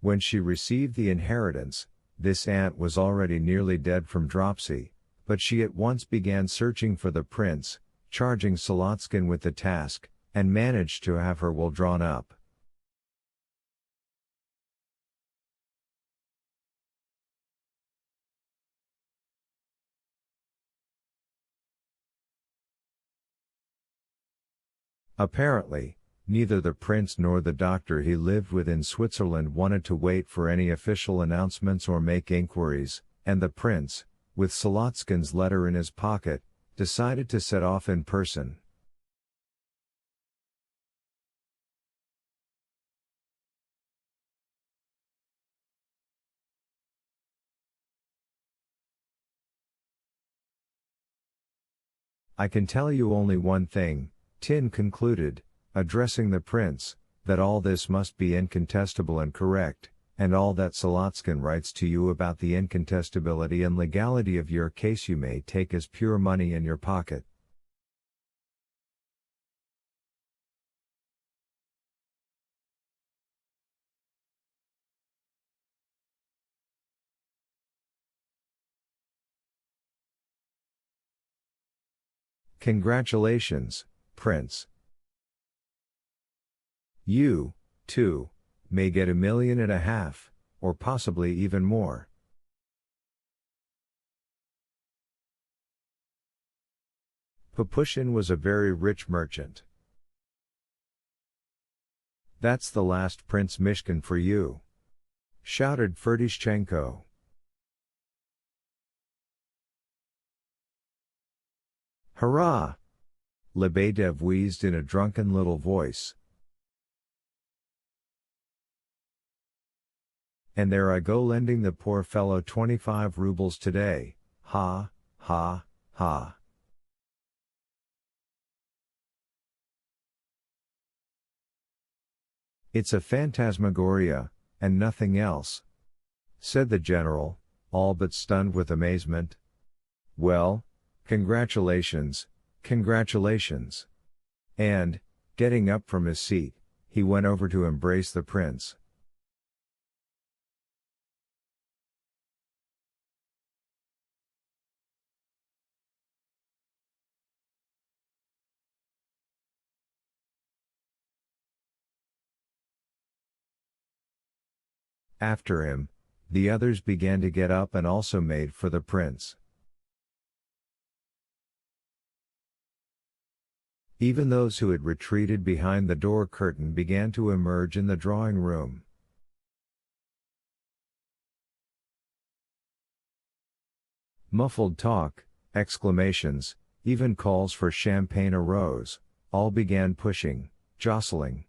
When she received the inheritance, this aunt was already nearly dead from dropsy, but she at once began searching for the prince, charging Solotskin with the task, and managed to have her will drawn up. Apparently, neither the prince nor the doctor he lived with in Switzerland wanted to wait for any official announcements or make inquiries, and the prince, with Solotskin's letter in his pocket, decided to set off in person. I can tell you only one thing, Tin concluded, addressing the prince, that all this must be incontestable and correct, and all that Solotskin writes to you about the incontestability and legality of your case you may take as pure money in your pocket. Congratulations, Prince. You, too, may get $1.5 million, or possibly even more. Papushin was a very rich merchant. That's the last Prince Mishkin for you, shouted Ferdishchenko. Hurrah! Lebedev wheezed in a drunken little voice. And there I go lending the poor fellow 25 rubles today, ha, ha, ha. It's a phantasmagoria, and nothing else, said the general, all but stunned with amazement. Well, congratulations, congratulations. And, getting up from his seat, he went over to embrace the prince. After him, the others began to get up and also made for the prince. Even those who had retreated behind the door curtain began to emerge in the drawing room. Muffled talk, exclamations, even calls for champagne arose, all began pushing, jostling.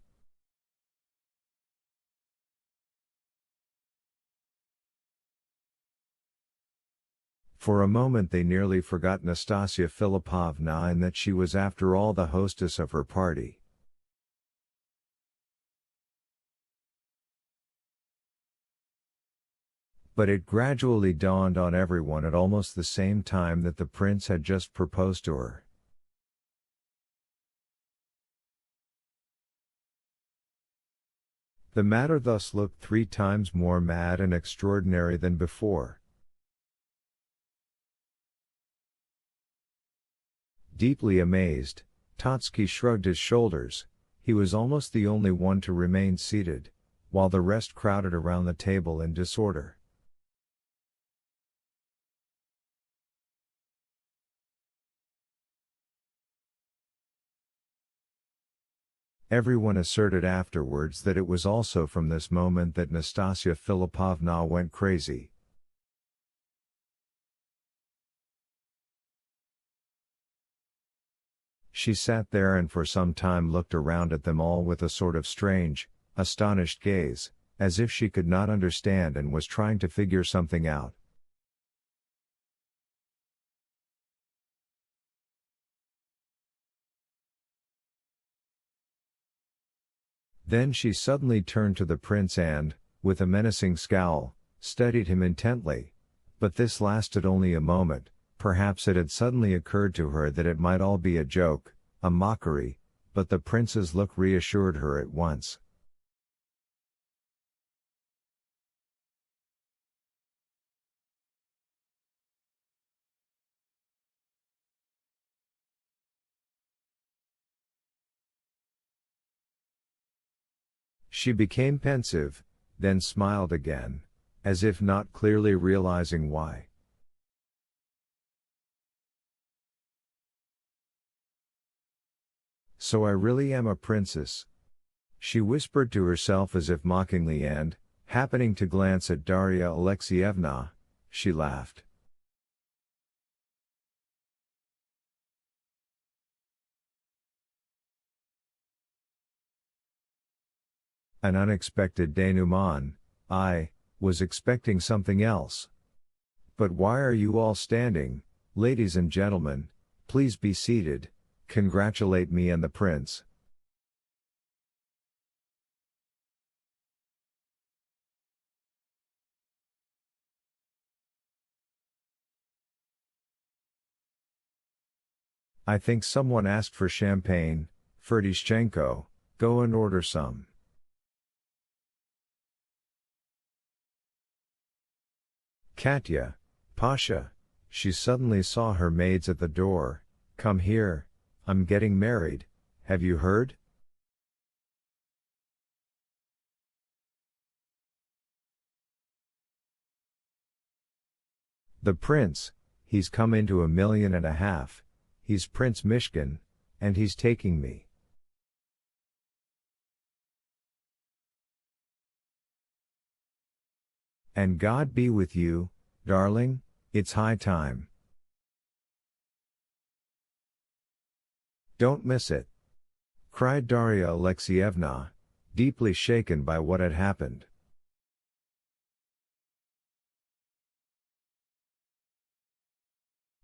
For a moment they nearly forgot Nastasia Philippovna and that she was after all the hostess of her party. But it gradually dawned on everyone at almost the same time that the prince had just proposed to her. The matter thus looked 3 times more mad and extraordinary than before. Deeply amazed, Totsky shrugged his shoulders. He was almost the only one to remain seated, while the rest crowded around the table in disorder. Everyone asserted afterwards that it was also from this moment that Nastasia Philippovna went crazy. She sat there and for some time looked around at them all with a sort of strange, astonished gaze, as if she could not understand and was trying to figure something out. Then she suddenly turned to the prince and, with a menacing scowl, studied him intently. But this lasted only a moment. Perhaps it had suddenly occurred to her that it might all be a joke, a mockery, but the prince's look reassured her at once. She became pensive, then smiled again, as if not clearly realizing why. So I really am a princess? She whispered to herself as if mockingly and, happening to glance at Darya Alexeyevna, she laughed. An unexpected denouement. I was expecting something else. But why are you all standing, ladies and gentlemen, please be seated, congratulate me and the prince. I think someone asked for champagne, Ferdishchenko, go and order some. Katya, Pasha, she suddenly saw her maids at the door, come here, I'm getting married, have you heard? The prince, he's come into 1.5 million, he's Prince Mishkin, and he's taking me. And God be with you, darling, it's high time. Don't miss it, cried Darya Alexeyevna, deeply shaken by what had happened.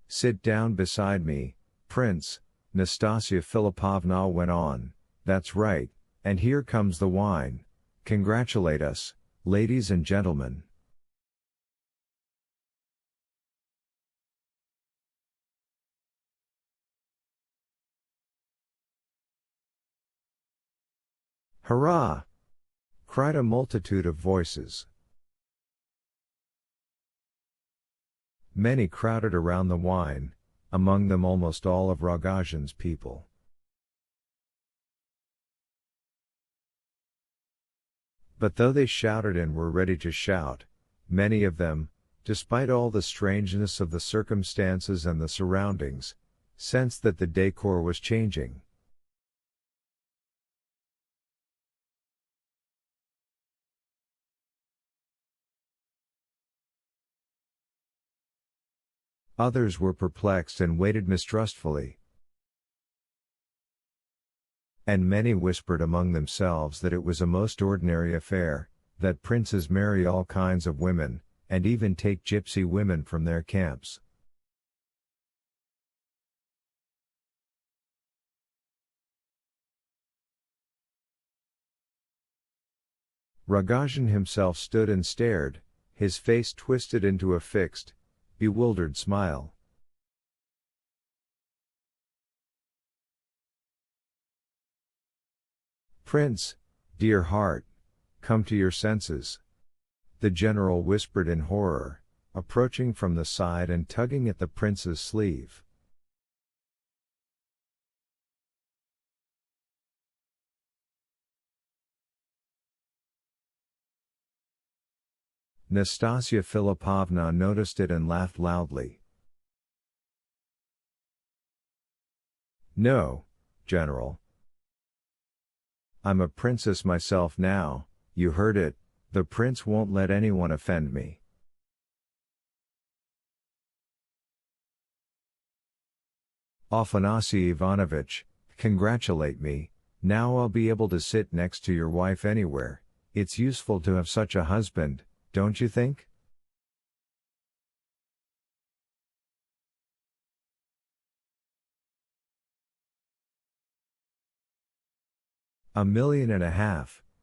Sit down beside me, Prince, Nastasia Philippovna went on, that's right, and here comes the wine, congratulate us, ladies and gentlemen. Hurrah! Cried a multitude of voices. Many crowded around the wine, among them almost all of Rogozhin's people. But though they shouted and were ready to shout, many of them, despite all the strangeness of the circumstances and the surroundings, sensed that the decor was changing. Others were perplexed and waited mistrustfully. And many whispered among themselves that it was a most ordinary affair, that princes marry all kinds of women, and even take gypsy women from their camps. Rogozhin himself stood and stared, his face twisted into a fixed, bewildered smile. Prince, dear heart, come to your senses. The general whispered in horror, approaching from the side and tugging at the prince's sleeve. Nastasia Philippovna noticed it and laughed loudly. No, General. I'm a princess myself now, you heard it, the prince won't let anyone offend me. Afanasy Ivanovich, congratulate me, now I'll be able to sit next to your wife anywhere, it's useful to have such a husband, don't you think? $1.5 million,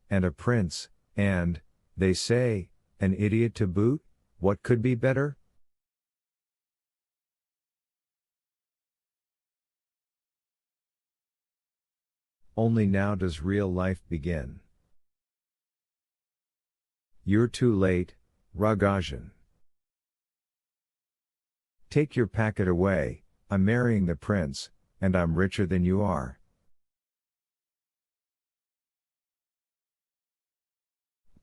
and a prince, and, they say, an idiot to boot, what could be better? Only now does real life begin. You're too late, Rogozhin. Take your packet away, I'm marrying the prince, and I'm richer than you are.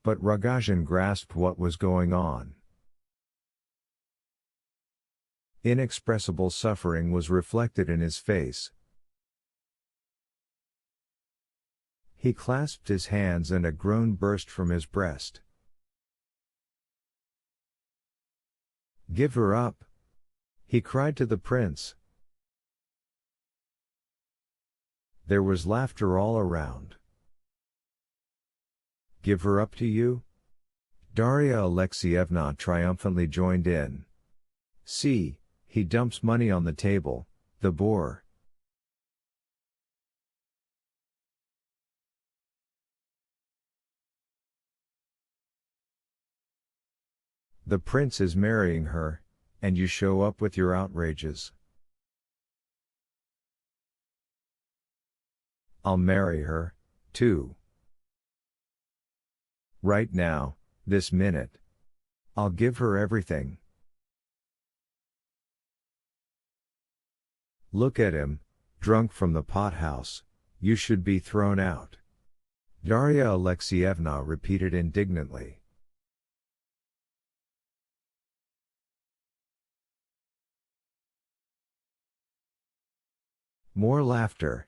But Rogozhin grasped what was going on. Inexpressible suffering was reflected in his face. He clasped his hands and a groan burst from his breast. "Give her up!" he cried to the prince. There was laughter all around. "Give her up to you?" Darya Alexeyevna triumphantly joined in. "See, he dumps money on the table, the boor." The prince is marrying her, and you show up with your outrages. I'll marry her, too. Right now, this minute. I'll give her everything. Look at him, drunk from the pothouse, you should be thrown out. Darya Alexeyevna repeated indignantly. More laughter.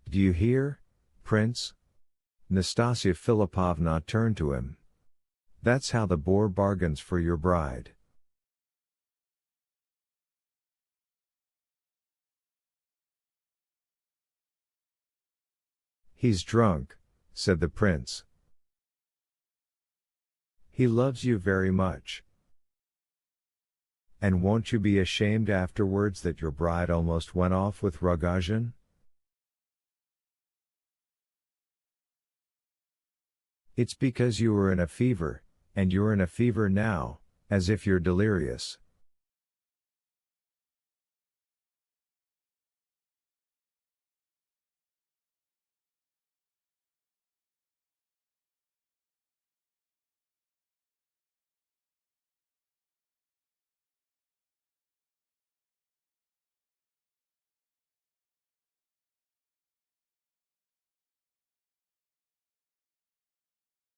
Do you hear, Prince? Nastasia Philippovna turned to him. That's how the boor bargains for your bride. He's drunk, said the prince. He loves you very much. And won't you be ashamed afterwards that your bride almost went off with Rogozhin? It's because you were in a fever, and you're in a fever now, as if you're delirious.